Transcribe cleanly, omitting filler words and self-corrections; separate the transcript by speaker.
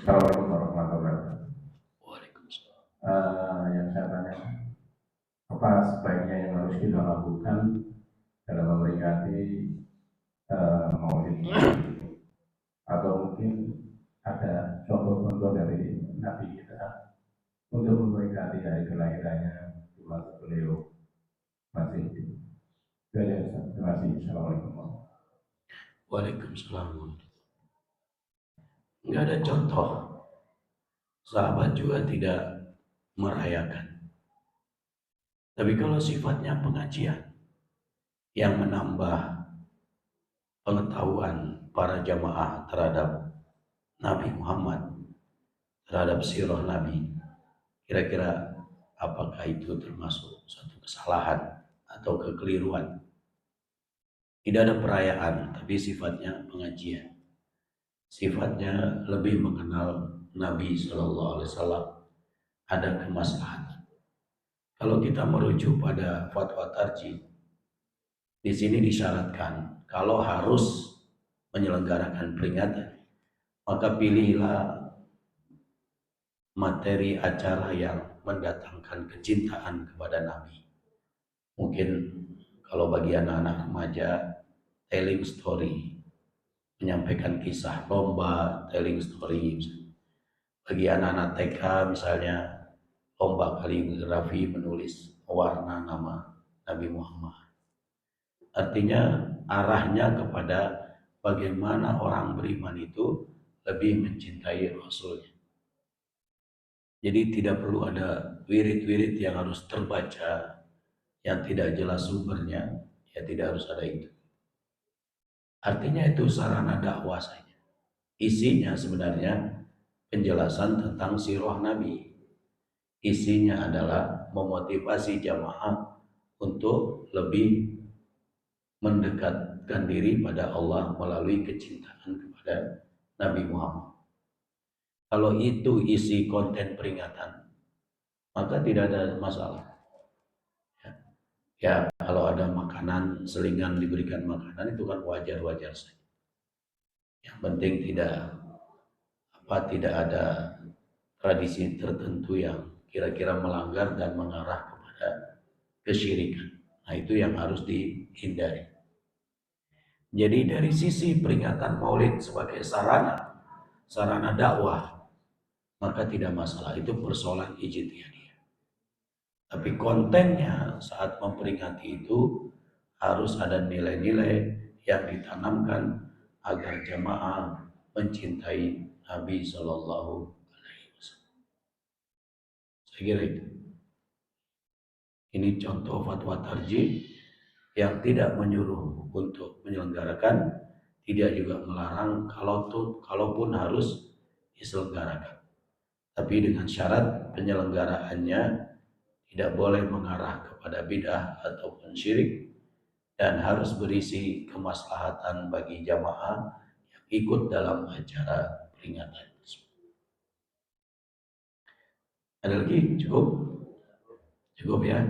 Speaker 1: Assalamualaikum warahmatullahi wabarakatuh.
Speaker 2: Waalaikumsalam.
Speaker 1: Yang saya tanya, apa sebaiknya yang harus kita lakukan dalam memperingati Maulid, atau mungkin ada contoh-contoh dari Nabi kita untuk memperingati hari kelahirannya di masa beliau masih hidup. Terima kasih. Assalamualaikum.
Speaker 2: Waalaikumsalam. Nggak ada contoh. Sahabat juga tidak merayakan. Tapi kalau sifatnya pengajian yang menambah pengetahuan para jamaah terhadap Nabi Muhammad, terhadap sirah Nabi, kira-kira apakah itu termasuk suatu kesalahan atau kekeliruan? Tidak ada perayaan, tapi sifatnya pengajian. Sifatnya lebih mengenal Nabi Shallallahu Alaihi Wasallam, ada kemaslahatan. Kalau kita merujuk pada fatwa tarjih, di sini disyaratkan kalau harus menyelenggarakan peringatan, maka pilihlah materi acara yang mendatangkan kecintaan kepada Nabi. Mungkin kalau bagi anak-anak remaja, telling story, menyampaikan kisah, lomba telling story. Bagi anak-anak TK misalnya, lomba kaligrafi menulis warna nama Nabi Muhammad. Artinya arahnya kepada bagaimana orang beriman itu lebih mencintai Rasulnya. Jadi tidak perlu ada wirid-wirid yang harus terbaca, yang tidak jelas sumbernya, ya tidak harus ada itu. Artinya itu sarana dakwah saja. Isinya sebenarnya penjelasan tentang sirah Nabi. Isinya adalah memotivasi jamaah untuk lebih mendekatkan diri pada Allah melalui kecintaan kepada Nabi Muhammad. Kalau itu isi konten peringatan, maka tidak ada masalah. Ya, kalau ada makanan, selingan diberikan makanan, itu kan wajar-wajar saja. Yang penting tidak ada tradisi tertentu yang kira-kira melanggar dan mengarah kepada kesyirikan. Nah, itu yang harus dihindari. Jadi dari sisi peringatan Maulid sebagai sarana dakwah, maka tidak masalah, itu persoalan ijtihadiyah. Tapi kontennya saat memperingati itu harus ada nilai-nilai yang ditanamkan agar jamaah mencintai Nabi Shallallahu Alaihi Wasallam. Saya kira itu. Ini contoh fatwa tarjih yang tidak menyuruh untuk menyelenggarakan, tidak juga melarang kalaupun harus diselenggarakan. Tapi dengan syarat penyelenggaraannya tidak boleh mengarah kepada bid'ah ataupun syirik, dan harus berisi kemaslahatan bagi jamaah yang ikut dalam acara peringatan tersebut. Ada lagi? Cukup? Cukup ya?